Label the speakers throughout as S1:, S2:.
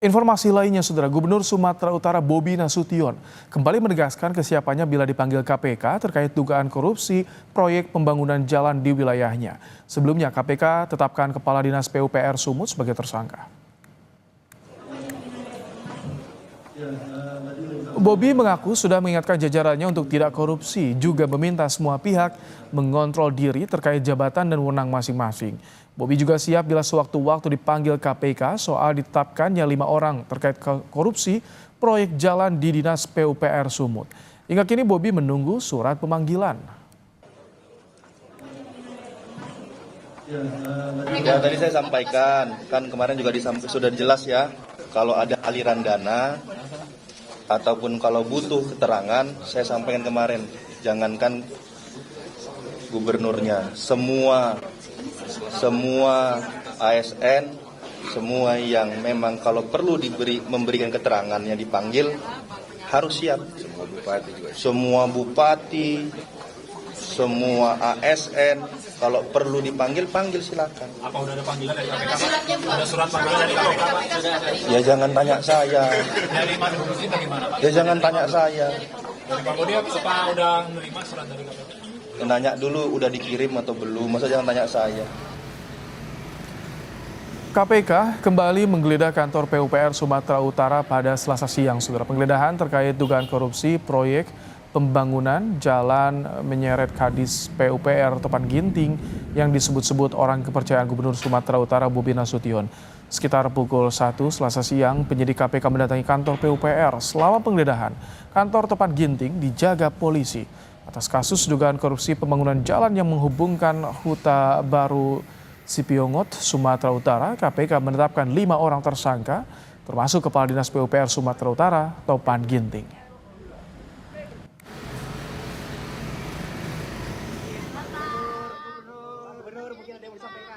S1: Informasi lainnya, Saudara, Gubernur Sumatera Utara Bobi Nasution kembali menegaskan kesiapannya bila dipanggil KPK terkait dugaan korupsi proyek pembangunan jalan di wilayahnya. Sebelumnya, KPK tetapkan Kepala Dinas PUPR Sumut sebagai tersangka. Bobi mengaku sudah mengingatkan jajarannya untuk tidak korupsi, juga meminta semua pihak mengontrol diri terkait jabatan dan wewenang masing-masing. Bobi juga siap bila sewaktu-waktu dipanggil KPK soal ditetapkannya 5 orang terkait korupsi proyek jalan di Dinas PUPR Sumut. Hingga kini Bobi menunggu surat pemanggilan.
S2: Ya, tadi saya sampaikan, kan kemarin juga sudah jelas ya, kalau ada aliran dana ataupun kalau butuh keterangan, saya sampaikan kemarin, jangankan gubernurnya, semua ASN, semua yang memang kalau perlu memberikan keterangannya dipanggil, harus siap. Semua bupati, semua ASN, kalau perlu dipanggil, panggil silakan.
S3: Apa udah ada panggilan dari KPK, Pak? Ada surat panggilan dari KPK, Pak?
S2: Ya jangan tanya saya.
S3: Dari Pak Budi bagaimana, Pak?
S2: Ya jangan tanya saya.
S3: Dari Pak Budi apa udah menerima surat dari KPK?
S2: Nanya dulu udah dikirim atau belum, masa jangan tanya saya.
S1: KPK kembali menggeledah kantor PUPR Sumatera Utara pada Selasa siang. Saudara, penggeledahan terkait dugaan korupsi proyek pembangunan jalan menyeret Kadis PUPR Topan Ginting yang disebut-sebut orang kepercayaan Gubernur Sumatera Utara Bobi Nasution. Sekitar pukul 1 Selasa siang, penyidik KPK mendatangi kantor PUPR. Selama penggeledahan, kantor Topan Ginting dijaga polisi atas kasus dugaan korupsi pembangunan jalan yang menghubungkan Huta Baru Sipiongot, Sumatera Utara. KPK menetapkan 5 orang tersangka, termasuk Kepala Dinas PUPR Sumatera Utara, Topan Ginting.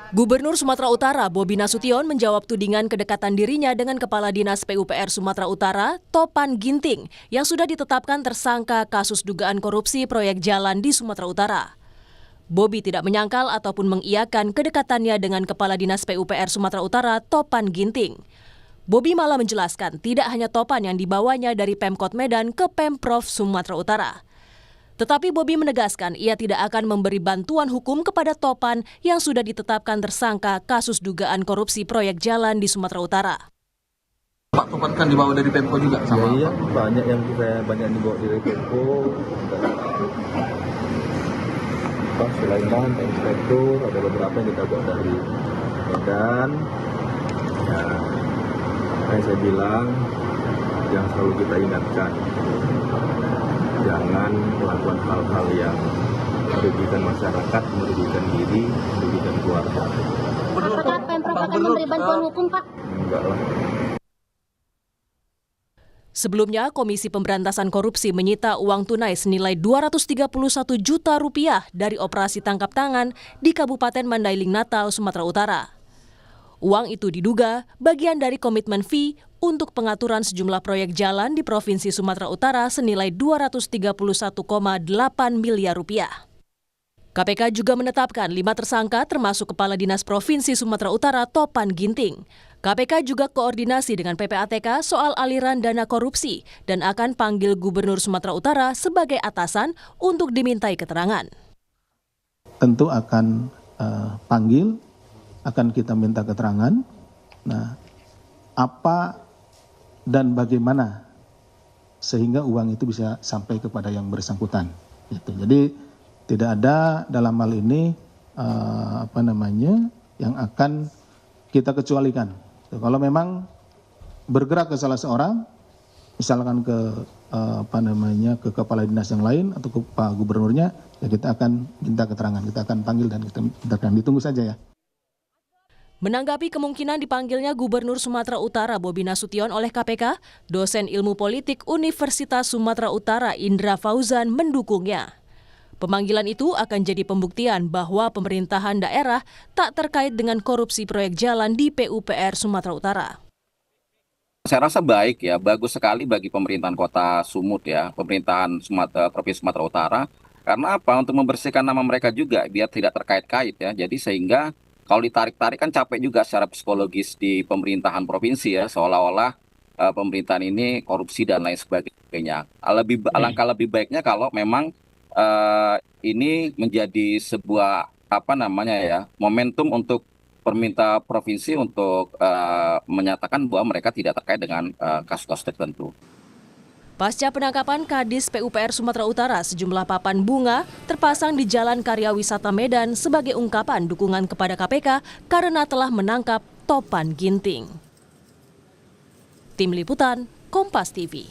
S4: Gubernur Sumatera Utara Bobi Nasution menjawab tudingan kedekatan dirinya dengan Kepala Dinas PUPR Sumatera Utara, Topan Ginting, yang sudah ditetapkan tersangka kasus dugaan korupsi proyek jalan di Sumatera Utara. Bobi tidak menyangkal ataupun mengiyakan kedekatannya dengan Kepala Dinas PUPR Sumatera Utara, Topan Ginting. Bobi malah menjelaskan tidak hanya Topan yang dibawanya dari Pemkot Medan ke Pemprov Sumatera Utara. Tetapi Bobi menegaskan ia tidak akan memberi bantuan hukum kepada Topan yang sudah ditetapkan tersangka kasus dugaan korupsi proyek jalan di Sumatera Utara.
S5: Pak Topan kan dibawa dari Pemko juga sama
S2: iya, banyak yang banyak dibawa dari Pemko. Pak Sulaiman, Inspektur, ada beberapa yang kita bawa dari Medan. Ya, kayak saya bilang, yang selalu kita ingatkan, jangan melakukan hal-hal yang merugikan masyarakat, merugikan diri, merugikan keluarga.
S6: Apakah Pemprov akan memberi bantuan hukum, Pak?
S2: Enggak lah.
S4: Sebelumnya, Komisi Pemberantasan Korupsi menyita uang tunai senilai Rp231 juta dari operasi tangkap tangan di Kabupaten Mandailing Natal, Sumatera Utara. Uang itu diduga bagian dari komitmen fee untuk pengaturan sejumlah proyek jalan di Provinsi Sumatera Utara senilai Rp231,8 miliar. KPK juga menetapkan 5 tersangka termasuk Kepala Dinas Provinsi Sumatera Utara Topan Ginting. KPK juga koordinasi dengan PPATK soal aliran dana korupsi dan akan panggil Gubernur Sumatera Utara sebagai atasan untuk dimintai keterangan.
S7: Tentu akan panggil, akan kita minta keterangan. Nah, apa dan bagaimana sehingga uang itu bisa sampai kepada yang bersangkutan. Gitu. Jadi tidak ada dalam hal ini yang akan kita kecualikan. Kalau memang bergerak ke salah seorang, misalkan ke ke kepala dinas yang lain atau ke Pak Gubernurnya, ya kita akan minta keterangan, kita akan panggil dan kita akan ditunggu saja ya.
S4: Menanggapi kemungkinan dipanggilnya Gubernur Sumatera Utara Bobi Nasution oleh KPK, dosen ilmu politik Universitas Sumatera Utara Indra Fauzan mendukungnya. Pemanggilan itu akan jadi pembuktian bahwa pemerintahan daerah tak terkait dengan korupsi proyek jalan di PUPR Sumatera Utara.
S8: Saya rasa baik ya, bagus sekali bagi pemerintahan Kota Sumut ya, pemerintahan Provinsi Sumatera Utara. Karena apa? Untuk membersihkan nama mereka juga biar tidak terkait-kait ya. Jadi sehingga kalau ditarik-tarik kan capek juga secara psikologis di pemerintahan provinsi ya, seolah-olah pemerintahan ini korupsi dan lain sebagainya. Alangkah lebih baiknya kalau memang ini menjadi sebuah momentum untuk pemerintah provinsi untuk menyatakan bahwa mereka tidak terkait dengan kasus-kasus tertentu.
S4: Pasca penangkapan Kadis PUPR Sumatera Utara, sejumlah papan bunga terpasang di Jalan Karya Wisata Medan sebagai ungkapan dukungan kepada KPK karena telah menangkap Topan Ginting. Tim Liputan, Kompas TV.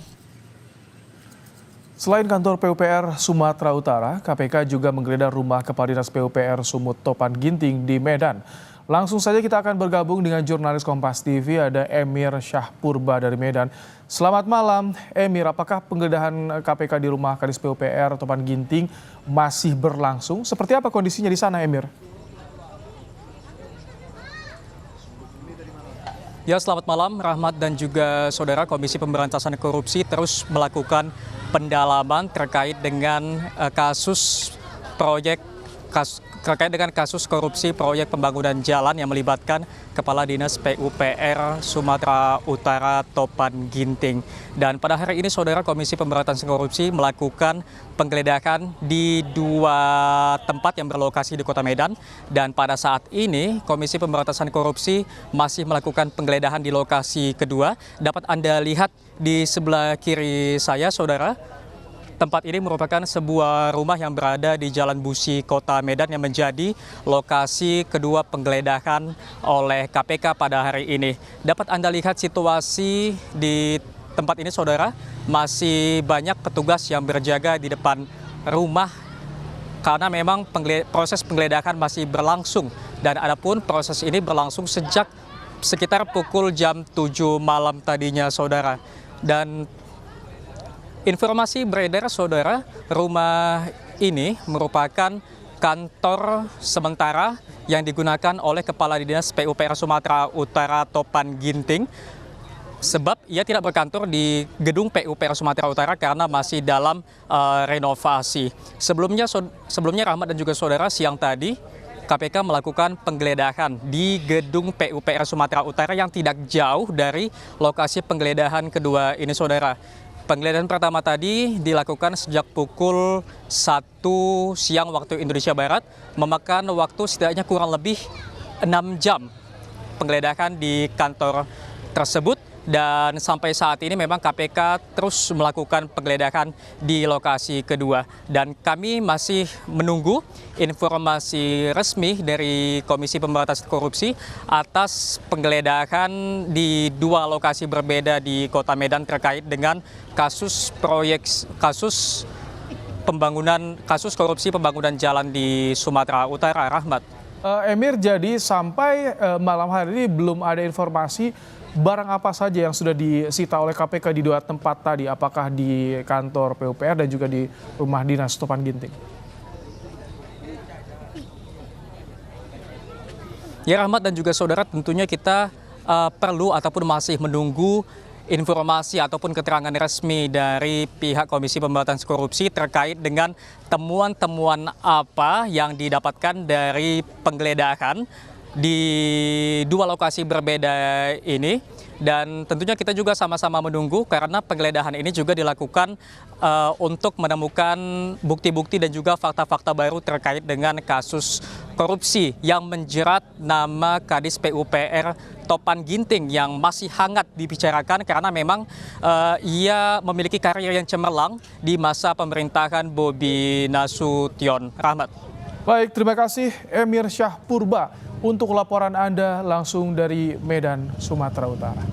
S1: Selain kantor PUPR Sumatera Utara, KPK juga menggeledah rumah Kepala Dinas PUPR Sumut Topan Ginting di Medan. Langsung saja kita akan bergabung dengan jurnalis Kompas TV, ada Emir Syahpurba dari Medan. Selamat malam, Emir. Apakah penggeledahan KPK di rumah Kadis PUPR Topan Ginting masih berlangsung? Seperti apa kondisinya di sana, Emir?
S9: Ya, selamat malam, Rahmat dan juga saudara. Komisi Pemberantasan Korupsi terus melakukan pendalaman terkait dengan kasus korupsi proyek pembangunan jalan yang melibatkan Kepala Dinas PUPR Sumatera Utara Topan Ginting. Dan pada hari ini saudara, Komisi Pemberantasan Korupsi melakukan penggeledahan di 2 tempat yang berlokasi di Kota Medan. Dan pada saat ini Komisi Pemberantasan Korupsi masih melakukan penggeledahan di lokasi kedua. Dapat Anda lihat di sebelah kiri saya saudara. Tempat ini merupakan sebuah rumah yang berada di Jalan Busi, Kota Medan yang menjadi lokasi kedua penggeledahan oleh KPK pada hari ini. Dapat Anda lihat situasi di tempat ini, saudara, masih banyak petugas yang berjaga di depan rumah karena memang proses penggeledahan masih berlangsung. Dan adapun proses ini berlangsung sejak sekitar pukul jam 7 malam tadinya, saudara. Dan informasi beredar, saudara, rumah ini merupakan kantor sementara yang digunakan oleh Kepala Dinas PUPR Sumatera Utara Topan Ginting. Sebab ia tidak berkantor di gedung PUPR Sumatera Utara karena masih dalam renovasi. Sebelumnya Rahmat dan juga saudara, siang tadi KPK melakukan penggeledahan di gedung PUPR Sumatera Utara yang tidak jauh dari lokasi penggeledahan kedua ini, saudara. Penggeledahan pertama tadi dilakukan sejak pukul 1 siang waktu Indonesia Barat, memakan waktu setidaknya kurang lebih 6 jam penggeledahan di kantor tersebut. Dan sampai saat ini memang KPK terus melakukan penggeledahan di lokasi kedua. Dan kami masih menunggu informasi resmi dari Komisi Pemberantasan Korupsi atas penggeledahan di 2 lokasi berbeda di Kota Medan terkait dengan kasus korupsi pembangunan jalan di Sumatera Utara, Rahmat.
S1: Emir, jadi sampai malam hari ini belum ada informasi barang apa saja yang sudah disita oleh KPK di 2 tempat tadi, apakah di kantor PUPR dan juga di rumah dinas Topan Ginting?
S9: Ya, Rahmat dan juga saudara, tentunya kita perlu ataupun masih menunggu informasi ataupun keterangan resmi dari pihak Komisi Pemberantasan Korupsi terkait dengan temuan-temuan apa yang didapatkan dari penggeledahan di 2 lokasi berbeda ini. Dan tentunya kita juga sama-sama menunggu karena penggeledahan ini juga dilakukan untuk menemukan bukti-bukti dan juga fakta-fakta baru terkait dengan kasus korupsi yang menjerat nama Kadis PUPR Topan Ginting yang masih hangat dibicarakan karena memang ia memiliki karir yang cemerlang di masa pemerintahan Bobi Nasution. Rahmat.
S1: Baik, terima kasih Emir Syahpurba untuk laporan Anda langsung dari Medan, Sumatera Utara.